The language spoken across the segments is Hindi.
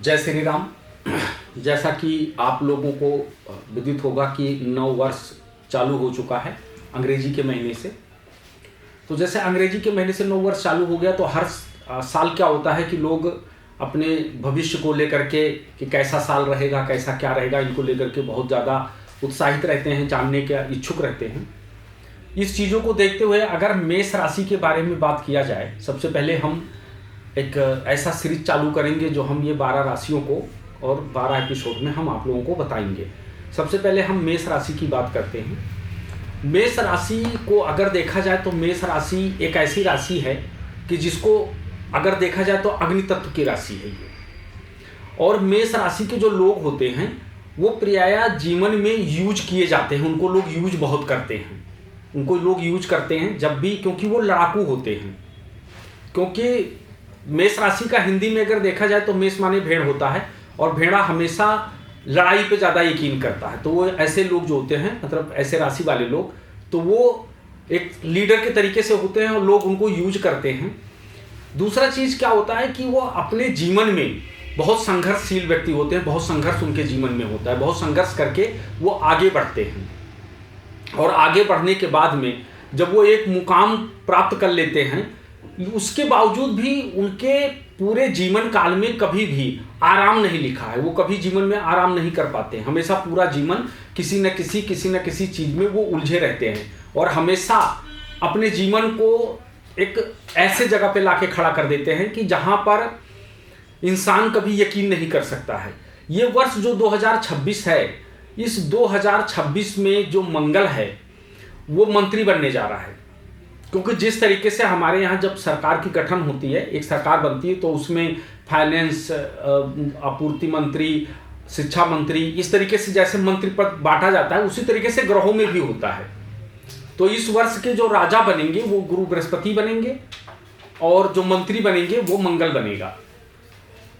जय श्री राम। जैसा कि आप लोगों को विदित होगा कि नव वर्ष चालू हो चुका है अंग्रेजी के महीने से। तो जैसे अंग्रेजी के महीने से नव वर्ष चालू हो गया तो हर साल क्या होता है कि लोग अपने भविष्य को लेकर के कि कैसा साल रहेगा, कैसा क्या रहेगा, इनको लेकर के बहुत ज़्यादा उत्साहित रहते हैं, जानने के इच्छुक रहते हैं। इस चीज़ों को देखते हुए अगर मेष राशि के बारे में बात किया जाए, सबसे पहले हम एक ऐसा सीरीज चालू करेंगे जो हम ये 12 राशियों को और 12 एपिसोड में हम आप लोगों को बताएंगे। सबसे पहले हम मेष राशि की बात करते हैं। मेष राशि को अगर देखा जाए तो मेष राशि एक ऐसी राशि है कि जिसको अगर देखा जाए तो अग्नि तत्व की राशि है ये। और मेष राशि के जो लोग होते हैं वो प्रायः जीवन में यूज किए जाते हैं, उनको लोग यूज बहुत करते हैं, उनको लोग यूज करते हैं जब भी, क्योंकि वो लड़ाकू होते हैं। क्योंकि मेष राशि का हिंदी में अगर देखा जाए तो मेष माने भेड़ होता है और भेड़ा हमेशा लड़ाई पे ज़्यादा यकीन करता है। तो वो ऐसे लोग जो होते हैं, मतलब ऐसे राशि वाले लोग, तो वो एक लीडर के तरीके से होते हैं और लोग उनको यूज करते हैं। दूसरा चीज़ क्या होता है कि वो अपने जीवन में बहुत संघर्षशील व्यक्ति होते हैं, बहुत संघर्ष उनके जीवन में होता है, बहुत संघर्ष करके वो आगे बढ़ते हैं। और आगे बढ़ने के बाद में जब वो एक मुकाम प्राप्त कर लेते हैं, उसके बावजूद भी उनके पूरे जीवन काल में कभी भी आराम नहीं लिखा है। वो कभी जीवन में आराम नहीं कर पाते, हमेशा पूरा जीवन किसी न किसी चीज़ में वो उलझे रहते हैं और हमेशा अपने जीवन को एक ऐसे जगह पे लाके खड़ा कर देते हैं कि जहाँ पर इंसान कभी यकीन नहीं कर सकता है। ये वर्ष जो 2026 है, इस 2026 में जो मंगल है वो मंत्री बनने जा रहा है। क्योंकि जिस तरीके से हमारे यहाँ जब सरकार की गठन होती है, एक सरकार बनती है, तो उसमें फाइनेंस, आपूर्ति मंत्री, शिक्षा मंत्री, इस तरीके से जैसे मंत्री पद बांटा जाता है, उसी तरीके से ग्रहों में भी होता है। तो इस वर्ष के जो राजा बनेंगे वो गुरु बृहस्पति बनेंगे और जो मंत्री बनेंगे वो मंगल बनेगा।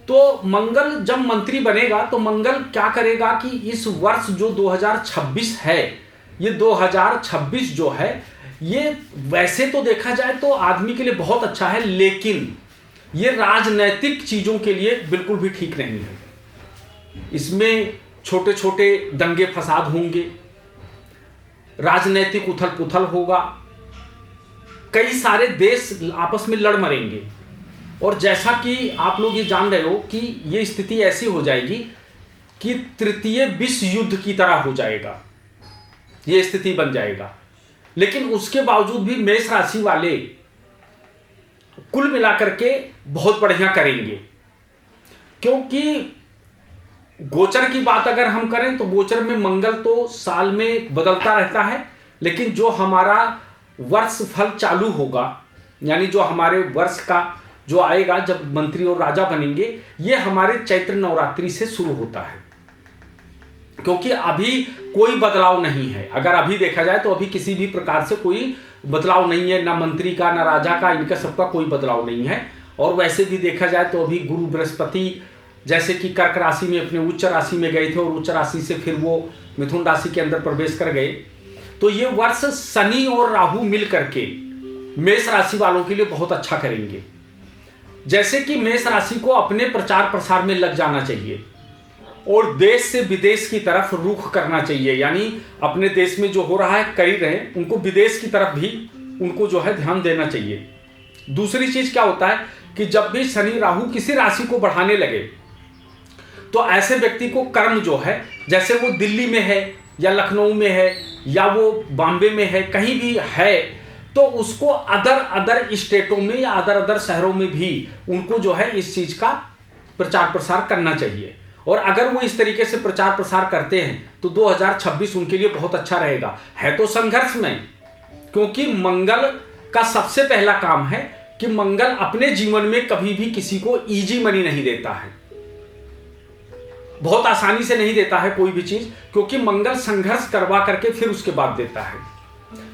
तो मंगल जब मंत्री बनेगा तो मंगल क्या करेगा कि इस वर्ष जो 2026 है, ये 2026 जो है, ये वैसे तो देखा जाए तो आदमी के लिए बहुत अच्छा है, लेकिन ये राजनैतिक चीज़ों के लिए बिल्कुल भी ठीक नहीं है। इसमें छोटे छोटे दंगे फसाद होंगे, राजनैतिक उथल पुथल होगा, कई सारे देश आपस में लड़ मरेंगे। और जैसा कि आप लोग ये जान रहे हो कि ये स्थिति ऐसी हो जाएगी कि तृतीय विश्व युद्ध की तरह हो जाएगा, ये स्थिति बन जाएगा। लेकिन उसके बावजूद भी मेष राशि वाले कुल मिलाकर के बहुत बढ़िया करेंगे। क्योंकि गोचर की बात अगर हम करें तो गोचर में मंगल तो साल में बदलता रहता है, लेकिन जो हमारा वर्ष फल चालू होगा, यानी जो हमारे वर्ष का जो आएगा जब मंत्री और राजा बनेंगे, ये हमारे चैत्र नवरात्रि से शुरू होता है। क्योंकि अभी कोई बदलाव नहीं है, अगर अभी देखा जाए तो अभी किसी भी प्रकार से कोई बदलाव नहीं है, ना मंत्री का ना राजा का, इनका सबका कोई बदलाव नहीं है। और वैसे भी देखा जाए तो अभी गुरु बृहस्पति जैसे कि कर्क राशि में अपने उच्च राशि में गए थे और उच्च राशि से फिर वो मिथुन राशि के अंदर प्रवेश कर गए। तो ये वर्ष शनि और राहु मिल करके मेष राशि वालों के लिए बहुत अच्छा करेंगे। जैसे कि मेष राशि को अपने प्रचार प्रसार में लग जाना चाहिए और देश से विदेश की तरफ रुख करना चाहिए, यानी अपने देश में जो हो रहा है कर ही रहे, उनको विदेश की तरफ भी उनको जो है ध्यान देना चाहिए। दूसरी चीज क्या होता है कि जब भी शनि राहु किसी राशि को बढ़ाने लगे तो ऐसे व्यक्ति को कर्म जो है, जैसे वो दिल्ली में है या लखनऊ में है या वो बॉम्बे में है, कहीं भी है, तो उसको अदर स्टेटों में या अदर शहरों में भी उनको जो है इस चीज का प्रचार प्रसार करना चाहिए। और अगर वो इस तरीके से प्रचार प्रसार करते हैं तो 2026 उनके लिए बहुत अच्छा रहेगा। है तो संघर्ष में, क्योंकि मंगल का सबसे पहला काम है कि मंगल अपने जीवन में कभी भी किसी को इजी मनी नहीं देता है, बहुत आसानी से नहीं देता है कोई भी चीज, क्योंकि मंगल संघर्ष करवा करके फिर उसके बाद देता है।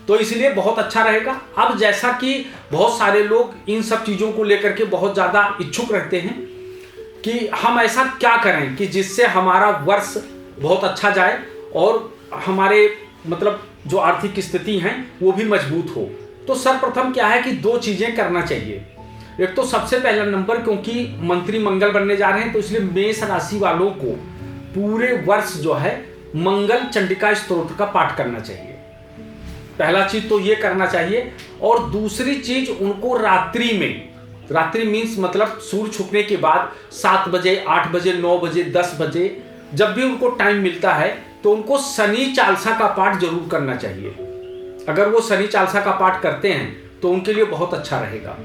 तो इसलिए बहुत अच्छा रहेगा। अब जैसा कि बहुत सारे लोग इन सब चीजों को लेकर के बहुत ज्यादा इच्छुक रहते हैं कि हम ऐसा क्या करें कि जिससे हमारा वर्ष बहुत अच्छा जाए और हमारे मतलब जो आर्थिक स्थिति है वो भी मजबूत हो। तो सर्वप्रथम क्या है कि दो चीजें करना चाहिए। एक तो सबसे पहला नंबर, क्योंकि मंत्री मंगल बनने जा रहे हैं, तो इसलिए मेष राशि वालों को पूरे वर्ष जो है मंगल चंडिका स्तोत्र का पाठ करना चाहिए। पहला चीज तो ये करना चाहिए। और दूसरी चीज, उनको रात्रि मीन्स मतलब सूर्य छुपने के बाद 7 बजे, 8 बजे, 9 बजे, 10 बजे, जब भी उनको टाइम मिलता है तो उनको शनि चालीसा का पाठ जरूर करना चाहिए। अगर वो शनि चालीसा का पाठ करते हैं तो उनके लिए बहुत अच्छा रहेगा।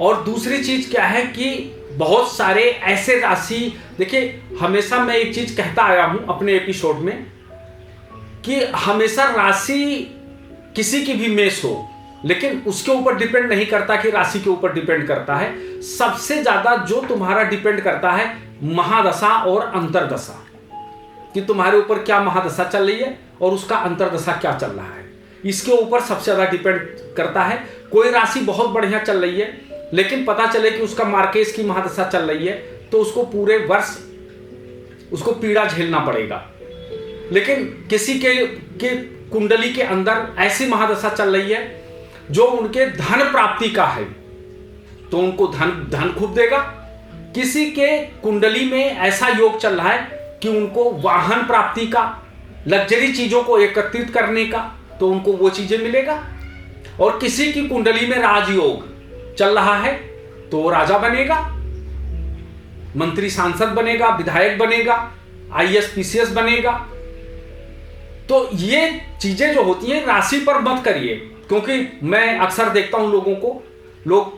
और दूसरी चीज क्या है कि बहुत सारे ऐसे राशि, देखिए हमेशा मैं एक चीज कहता आया हूं अपने एपिसोड में कि हमेशा राशि किसी की भी मेष हो, लेकिन उसके ऊपर डिपेंड नहीं करता कि राशि के ऊपर डिपेंड करता है। सबसे ज्यादा जो तुम्हारा डिपेंड करता है महादशा और अंतरदशा, कि तुम्हारे ऊपर क्या महादशा चल रही है और उसका अंतरदशा क्या चल रहा है, इसके ऊपर सबसे ज्यादा डिपेंड करता है। कोई राशि बहुत बढ़िया चल रही है लेकिन पता चले कि उसका मार्केस की महादशा चल रही है, तो उसको पूरे वर्ष उसको पीड़ा झेलना पड़ेगा। लेकिन किसी के कुंडली के अंदर ऐसी महादशा चल रही है जो उनके धन प्राप्ति का है, तो उनको धन खूब देगा। किसी के कुंडली में ऐसा योग चल रहा है कि उनको वाहन प्राप्ति का, लग्जरी चीजों को एकत्रित करने का, तो उनको वो चीजें मिलेगा। और किसी की कुंडली में राजयोग चल रहा है तो वो राजा बनेगा, मंत्री सांसद बनेगा, विधायक बनेगा, आईएएस पीसीएस बनेगा। तो ये चीजें जो होती हैं राशि पर मत करिए, क्योंकि मैं अक्सर देखता हूं लोगों को, लोग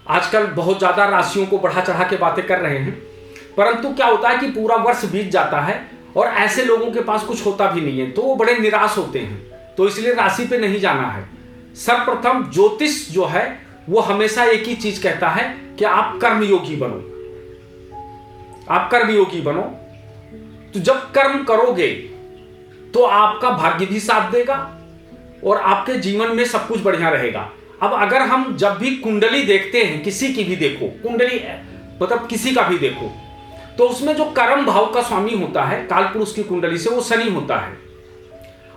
आजकल बहुत ज्यादा राशियों को बढ़ा चढ़ा के बातें कर रहे हैं, परंतु क्या होता है कि पूरा वर्ष बीत जाता है और ऐसे लोगों के पास कुछ होता भी नहीं है, तो वो बड़े निराश होते हैं। तो इसलिए राशि पे नहीं जाना है। सर्वप्रथम ज्योतिष जो है वो हमेशा एक ही चीज कहता है कि आप कर्मयोगी बनो, आप कर्मयोगी बनो। तो जब कर्म करोगे तो आपका भाग्य भी साथ देगा और आपके जीवन में सब कुछ बढ़िया रहेगा। अब अगर हम जब भी कुंडली देखते हैं, किसी की भी देखो कुंडली, मतलब किसी का भी देखो, तो उसमें जो कर्म भाव का स्वामी होता है काल पुरुष की कुंडली से, वो शनि होता है।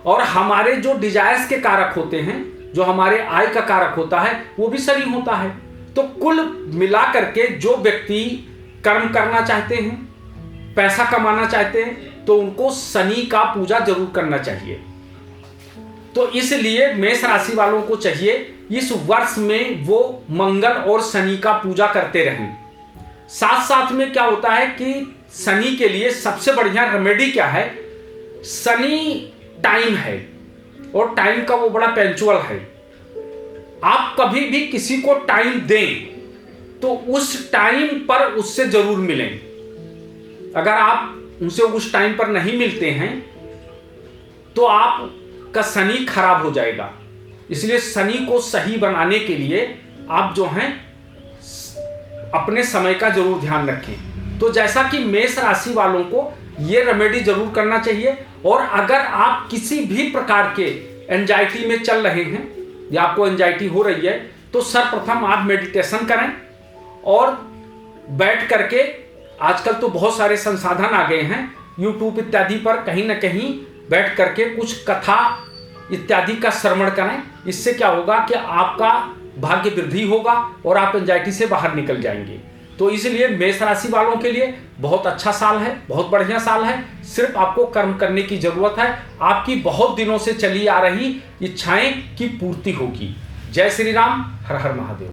और हमारे जो डिजायर्स के कारक होते हैं, जो हमारे आय का कारक होता है, वो भी शनि होता है। तो कुल मिला करके जो व्यक्ति कर्म करना चाहते हैं, पैसा कमाना चाहते हैं, तो उनको शनि का पूजा जरूर करना चाहिए। तो इसलिए मेष राशि वालों को चाहिए इस वर्ष में वो मंगल और शनि का पूजा करते रहें। साथ साथ में क्या होता है कि शनि के लिए सबसे बढ़िया रेमेडी क्या है, शनि टाइम है और टाइम का वो बड़ा पंक्चुअल है। आप कभी भी किसी को टाइम दें तो उस टाइम पर उससे जरूर मिलें। अगर आप उनसे उस टाइम पर नहीं मिलते हैं तो आपका शनि खराब हो जाएगा। इसलिए शनि को सही बनाने के लिए आप जो हैं अपने समय का जरूर ध्यान रखें। तो जैसा कि मेष राशि वालों को ये रेमेडी जरूर करना चाहिए। और अगर आप किसी भी प्रकार के एंजाइटी में चल रहे हैं या आपको एंजाइटी हो रही है, तो सर्वप्रथम आप मेडिटेशन करें और बैठ करके, आजकल तो बहुत सारे संसाधन आ गए हैं यूट्यूब इत्यादि पर, कहीं ना कहीं बैठ करके कुछ कथा इत्यादि का श्रवण करें। इससे क्या होगा कि आपका भाग्य वृद्धि होगा और आप एंजाइटी से बाहर निकल जाएंगे। तो इसलिए मेष राशि वालों के लिए बहुत अच्छा साल है, बहुत बढ़िया साल है। सिर्फ आपको कर्म करने की जरूरत है। आपकी बहुत दिनों से चली आ रही इच्छाएं की पूर्ति होगी। जय श्री राम, हर हर महादेव।